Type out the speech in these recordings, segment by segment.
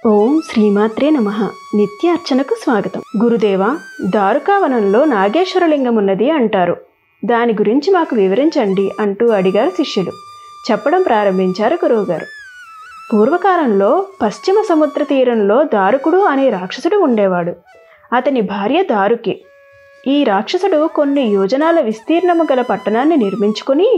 ఓం శ్రీమాత్రే నమః. నిత్య అర్చనకు స్వాగతం. గురుదేవ, దారుకావనంలో నాగేశ్వరలింగం ఉన్నది అంటారు. దాని గురించి మాకు వివరించండి అంటూ అడిగారు శిష్యులు. చెప్పడం ప్రారంభించారు గురువుగారు. పూర్వకాలంలో పశ్చిమ సముద్ర తీరంలో దారుకుడు అనే రాక్షసుడు ఉండేవాడు. అతని భార్య దారుకి. ఈ రాక్షసుడు కొన్ని యోజనాల విస్తీర్ణము గల పట్టణాన్ని నిర్మించుకుని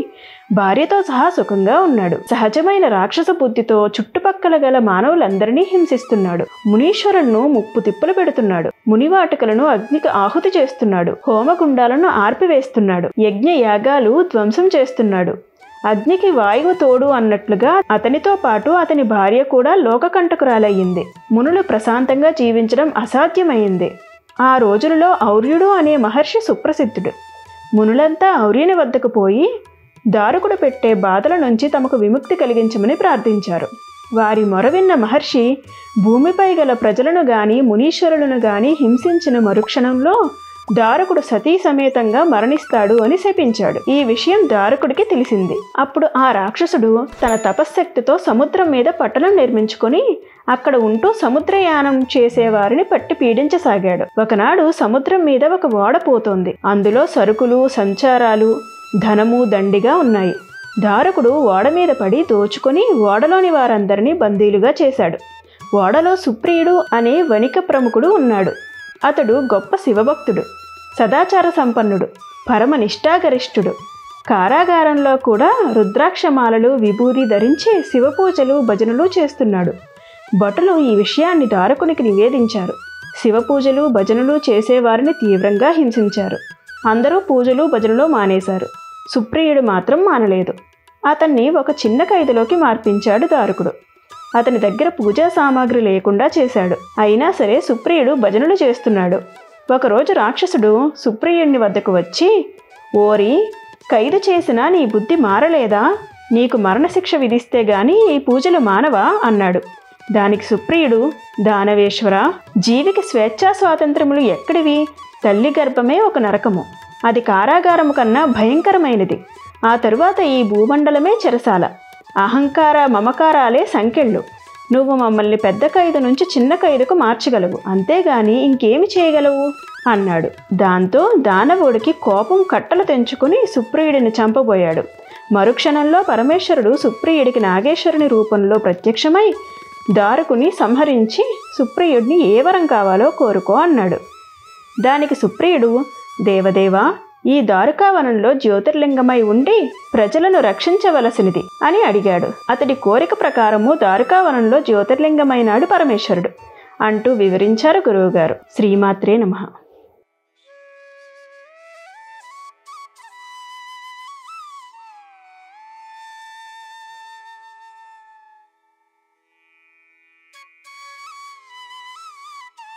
భార్యతో సహా సుఖంగా ఉన్నాడు. సహజమైన రాక్షస బుద్ధితో చుట్టుపక్కల గల మానవులందరినీ హింసిస్తున్నాడు. మునీశ్వరులను ముప్పు తిప్పలు పెడుతున్నాడు. మునివాటికలను అగ్నికి ఆహుతి చేస్తున్నాడు. హోమగుండాలను ఆర్పివేస్తున్నాడు. యజ్ఞ యాగాలు ధ్వంసం చేస్తున్నాడు. అగ్నికి వాయువు తోడు అన్నట్లుగా అతనితో పాటు అతని భార్య కూడా లోకకంటకురాలయ్యింది. మునులు ప్రశాంతంగా జీవించడం అసాధ్యమైంది. ఆ రోజులలో ఔర్యుడు అనే మహర్షి సుప్రసిద్ధుడు. మునులంతా ఔర్యుని వద్దకు పోయి దారుకుడు పెట్టే బాధల నుంచి తమకు విముక్తి కలిగించమని ప్రార్థించారు. వారి మొర విన్న మహర్షి భూమిపై గల ప్రజలను గాని మునీశ్వరులను గాని హింసించిన మరుక్షణంలో దారుకుడు సతీ సమేతంగా మరణిస్తాడు అని శపించాడు. ఈ విషయం దారుకుడికి తెలిసింది. అప్పుడు ఆ రాక్షసుడు తన తపశ్శక్తితో సముద్రం మీద పట్టణం నిర్మించుకొని అక్కడ ఉంటూ సముద్రయానం చేసేవారిని పట్టి పీడించసాగాడు. ఒకనాడు సముద్రం మీద ఒక ఓడ పోతోంది. అందులో సరుకులు, సంచారాలు, ధనము దండిగా ఉన్నాయి. దారుకుడు ఓడ మీద పడి దోచుకొని ఓడలోని వారందరినీ బందీలుగా చేశాడు. ఓడలో సుప్రియుడు అనే వణిక ప్రముఖుడు ఉన్నాడు. అతడు గొప్ప శివభక్తుడు, సదాచార సంపన్నుడు, పరమ నిష్ఠాగరిష్ఠుడు. కారాగారంలో కూడా రుద్రాక్షమాలలు, విభూది ధరించి శివపూజలు, భజనలు చేస్తున్నాడు. భటులు ఈ విషయాన్ని దారుకునికి నివేదించారు. శివపూజలు, భజనలు చేసేవారిని తీవ్రంగా హింసించారు. అందరూ పూజలు, భజనలు మానేశారు. సుప్రియుడు మాత్రం మానలేదు. అతన్ని ఒక చిన్న ఖైదులోకి మార్పించాడు దారుకుడు. అతని దగ్గర పూజా సామాగ్రి లేకుండా చేశాడు. అయినా సరే సుప్రియుడు భజనలు చేస్తున్నాడు. ఒకరోజు రాక్షసుడు సుప్రియుడిని వద్దకు వచ్చి, ఓరి, ఖైదు చేసినా నీ బుద్ధి మారలేదా? నీకు మరణశిక్ష విధిస్తే గాని ఈ పూజలు మానవా అన్నాడు. దానికి సుప్రియుడు, దానవేశ్వర, జీవికి స్వేచ్ఛా స్వాతంత్రములు ఎక్కడివి? తల్లి గర్భమే ఒక నరకము. అది కారాగారము కన్నా భయంకరమైనది. ఆ తరువాత ఈ భూమండలమే చెరసాల. అహంకార మమకారాలే సంకెళ్ళు. నువ్వు మమ్మల్ని పెద్ద ఖైదు నుంచి చిన్న ఖైదుకు మార్చగలవు, అంతేగాని ఇంకేమి చేయగలవు అన్నాడు. దాంతో దానవుడికి కోపం కట్టలు తెంచుకుని సుప్రియుడిని చంపబోయాడు. మరుక్షణంలో పరమేశ్వరుడు సుప్రియుడికి నాగేశ్వరుని రూపంలో ప్రత్యక్షమై దారుకుని సంహరించి సుప్రియుడిని ఏ వరం కావాలో కోరుకో అన్నాడు. దానికి సుప్రియుడు, దేవదేవా, ఈ దారుకావనంలో జ్యోతిర్లింగమై ఉండి ప్రజలను రక్షించవలసినది అని అడిగాడు. అతడి కోరిక ప్రకారము దారుకావనంలో జ్యోతిర్లింగమైనాడు పరమేశ్వరుడు అంటూ వివరించారు గురువుగారు. శ్రీమాత్రే నమః.